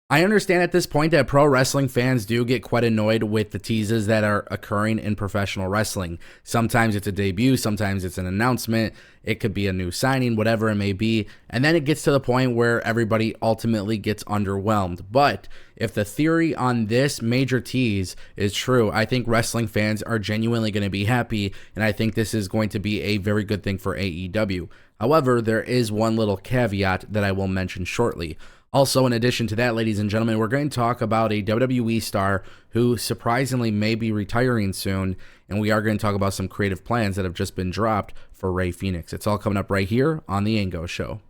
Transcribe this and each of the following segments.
I understand at this point that pro wrestling fans do get quite annoyed with the teases that are occurring in professional wrestling. Sometimes it's a debut, sometimes it's an announcement, it could be a new signing, whatever it may be, and then it gets to the point where everybody ultimately gets underwhelmed. But if the theory on this major tease is true, I think wrestling fans are genuinely going to be happy, and I think this is going to be a very good thing for AEW. However, there is one little caveat that I will mention shortly. Also, in addition to that, ladies and gentlemen, we're going to talk about a WWE star who surprisingly may be retiring soon, and we are going to talk about some creative plans that have just been dropped for Rey Fenix. It's all coming up right here on The Ango Show.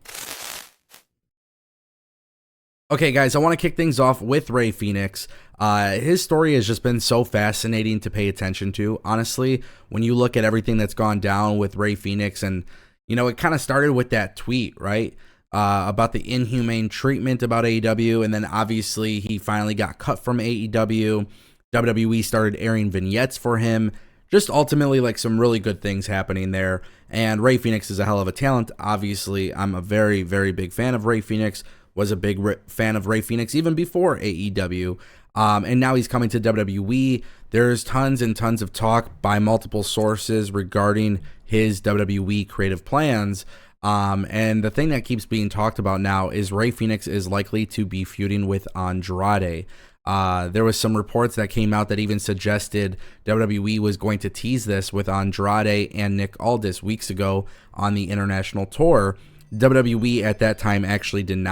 Okay, guys, I want to kick things off with Rey Fenix. His story has just been so fascinating to pay attention to. Honestly, when you look at everything that's gone down with Rey Fenix, and, it kind of started with that tweet, right? About the inhumane treatment about AEW, and then obviously he finally got cut from AEW. WWE started airing vignettes for him. Just ultimately like some really good things happening there. And Rey Fenix is a hell of a talent. Obviously, I'm a very, very big fan of Rey Fenix. Was a big fan of Rey Fenix even before AEW. And now he's coming to WWE. There's tons and tons of talk by multiple sources regarding his WWE creative plans. And the thing that keeps being talked about now is Rey Fenix is likely to be feuding with Andrade. There was some reports that came out that even suggested WWE was going to tease this with Andrade and Nick Aldis weeks ago on the international tour. WWE at that time actually didn't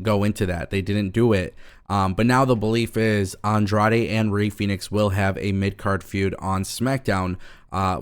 go into that. They didn't do it. But now the belief is Andrade and Rey Fenix will have a mid-card feud on SmackDown,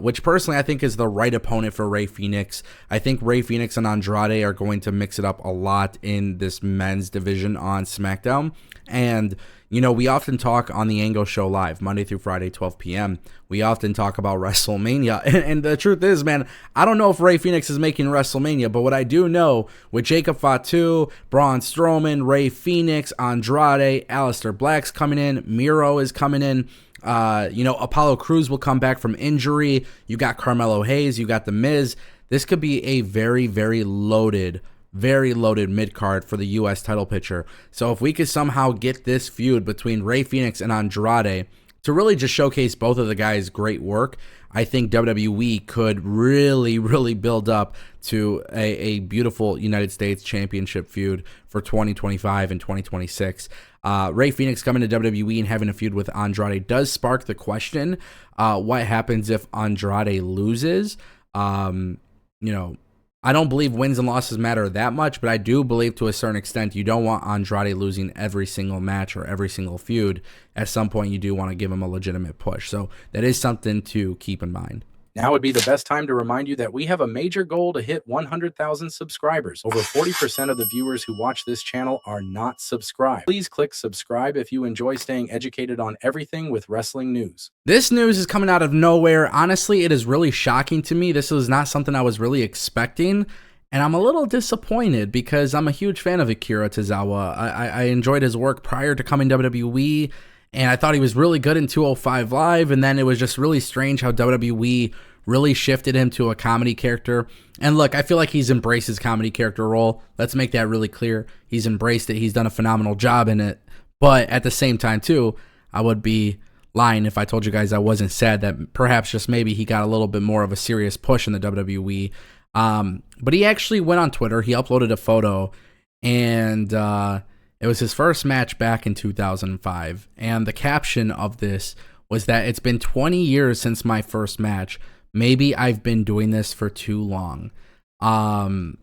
which personally I think is the right opponent for Rey Fenix. I think Rey Fenix and Andrade are going to mix it up a lot in this men's division on SmackDown. And, we often talk on the Ango Show live, Monday through Friday, 12 p.m. We often talk about WrestleMania. And the truth is, man, I don't know if Rey Fenix is making WrestleMania, but what I do know with Jacob Fatu, Braun Strowman, Rey Fenix, Andrade, Aleister Black's coming in, Miro is coming in. Apollo Crews will come back from injury. You got Carmelo Hayes. You got The Miz. This could be a very, very loaded mid-card for the U.S. title picture. So if we could somehow get this feud between Rey Fenix and Andrade to really just showcase both of the guys' great work, I think WWE could really, really build up to a beautiful United States Championship feud for 2025 and 2026. Rey Fenix coming to WWE and having a feud with Andrade does spark the question, what happens if Andrade loses? I don't believe wins and losses matter that much, but I do believe to a certain extent you don't want Andrade losing every single match or every single feud. At some point, you do want to give him a legitimate push. So that is something to keep in mind. Now would be the best time to remind you that we have a major goal to hit 100,000 subscribers. Over 40% of the viewers who watch this channel are not subscribed. Please click subscribe if you enjoy staying educated on everything with wrestling news. This news is coming out of nowhere. Honestly, it is really shocking to me. This was not something I was really expecting. And I'm a little disappointed because I'm a huge fan of Akira Tozawa. I enjoyed his work prior to coming to WWE. And I thought he was really good in 205 Live, and then it was just really strange how WWE really shifted him to a comedy character. And look, I feel like he's embraced his comedy character role. Let's make that really clear. He's embraced it. He's done a phenomenal job in it. But at the same time, too, I would be lying if I told you guys I wasn't sad that perhaps just maybe he got a little bit more of a serious push in the WWE. But he actually went on Twitter. He uploaded a photo, and it was his first match back in 2005, and the caption of this was that it's been 20 years since my first match. Maybe I've been doing this for too long. I'm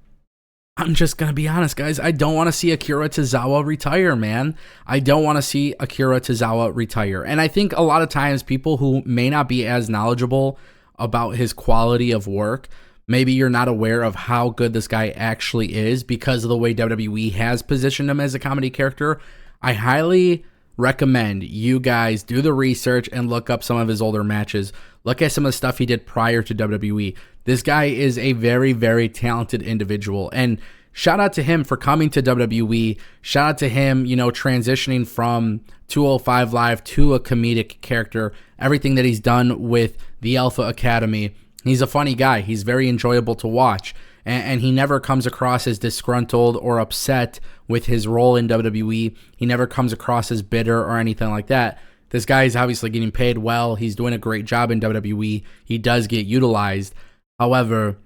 just going to be honest, guys. I don't want to see Akira Tozawa retire, man. I don't want to see Akira Tozawa retire. And I think a lot of times people who may not be as knowledgeable about his quality of work, maybe you're not aware of how good this guy actually is because of the way WWE has positioned him as a comedy character. I highly recommend you guys do the research and look up some of his older matches. Look at some of the stuff he did prior to WWE. This guy is a very, very talented individual. And shout out to him for coming to WWE. Shout out to him, transitioning from 205 Live to a comedic character. Everything that he's done with the Alpha Academy. He's a funny guy. He's very enjoyable to watch. and he never comes across as disgruntled or upset with his role in WWE. He never comes across as bitter or anything like that. This guy is obviously getting paid well. He's doing a great job in WWE. He does get utilized. However,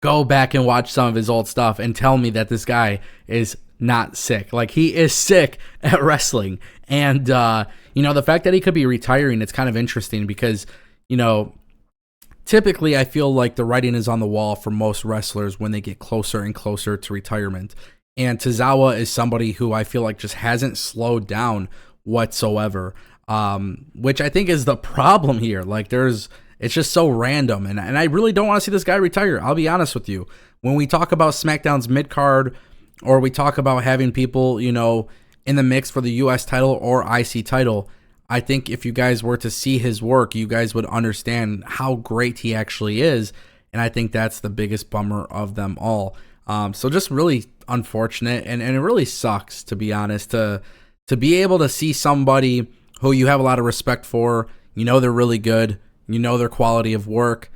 go back and watch some of his old stuff and tell me that this guy is not sick. Like, he is sick at wrestling. And, the fact that he could be retiring, it's kind of interesting because, typically I feel like the writing is on the wall for most wrestlers when they get closer and closer to retirement. And Tozawa is somebody who I feel like just hasn't slowed down whatsoever, which I think is the problem here. Like, it's just so random. And I really don't want to see this guy retire. I'll be honest with you. When we talk about SmackDown's mid-card, or we talk about having people, in the mix for the US title or IC title, I think if you guys were to see his work, you guys would understand how great he actually is. And I think that's the biggest bummer of them all. So just really unfortunate. And it really sucks, to be honest, to be able to see somebody who you have a lot of respect for, they're really good, their quality of work,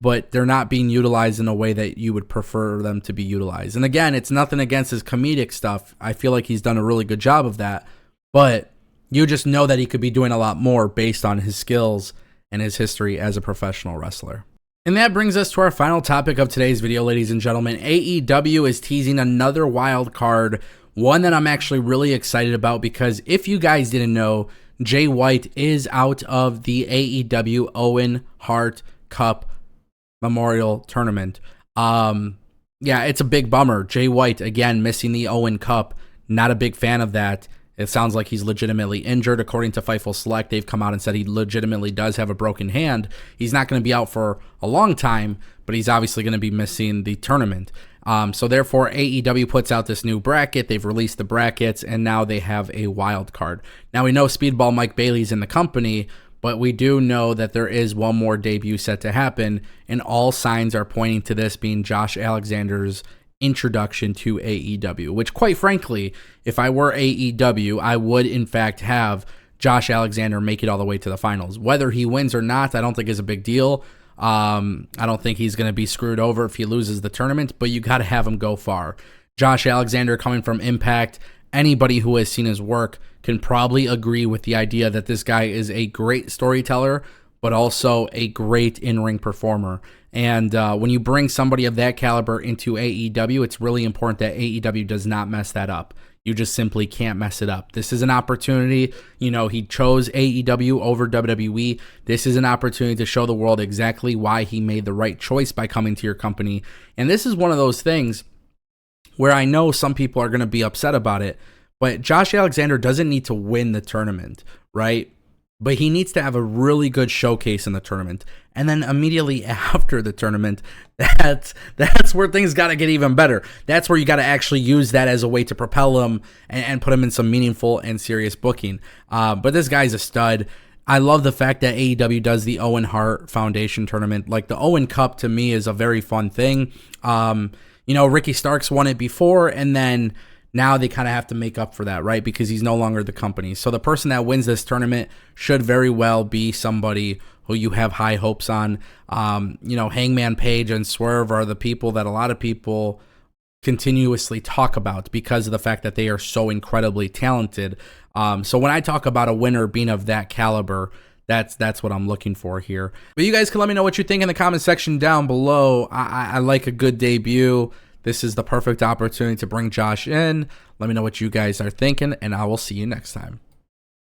but they're not being utilized in a way that you would prefer them to be utilized. And again, it's nothing against his comedic stuff. I feel like he's done a really good job of that, but you just know that he could be doing a lot more based on his skills and his history as a professional wrestler. And that brings us to our final topic of today's video, ladies and gentlemen. AEW is teasing another wild card, one that I'm actually really excited about because if you guys didn't know, Jay White is out of the AEW Owen Hart Cup Memorial Tournament. It's a big bummer. Jay White, again, missing the Owen Cup. Not a big fan of that. It sounds like he's legitimately injured. According to Fightful Select, they've come out and said he legitimately does have a broken hand. He's not going to be out for a long time, but he's obviously going to be missing the tournament. So therefore, AEW puts out this new bracket. They've released the brackets, and now they have a wild card. Now, we know Speedball Mike Bailey's in the company, but we do know that there is one more debut set to happen, and all signs are pointing to this being Josh Alexander's introduction to AEW, which, quite frankly, if I were AEW, I would in fact have Josh Alexander make it all the way to the finals. Whether he wins or not, I don't think is a big deal. I don't think he's going to be screwed over if he loses the tournament, but you got to have him go far. Josh Alexander, coming from Impact, anybody who has seen his work can probably agree with the idea that this guy is a great storyteller, but also a great in-ring performer. And when you bring somebody of that caliber into AEW, it's really important that AEW does not mess that up. You just simply can't mess it up. This is an opportunity. He chose AEW over WWE. This is an opportunity to show the world exactly why he made the right choice by coming to your company. And this is one of those things where I know some people are going to be upset about it, but Josh Alexander doesn't need to win the tournament, right? But he needs to have a really good showcase in the tournament. And then immediately after the tournament, that's where things got to get even better. That's where you got to actually use that as a way to propel him and put him in some meaningful and serious booking. But this guy's a stud. I love the fact that AEW does the Owen Hart Foundation tournament. Like, the Owen Cup to me is a very fun thing. Ricky Starks won it before, and then now they kind of have to make up for that, right? Because he's no longer the company. So the person that wins this tournament should very well be somebody who you have high hopes on. Hangman Page and Swerve are the people that a lot of people continuously talk about because of the fact that they are so incredibly talented. So when I talk about a winner being of that caliber, that's what I'm looking for here. But you guys can let me know what you think in the comment section down below. I like a good debut. This is the perfect opportunity to bring Josh in. Let me know what you guys are thinking, and I will see you next time.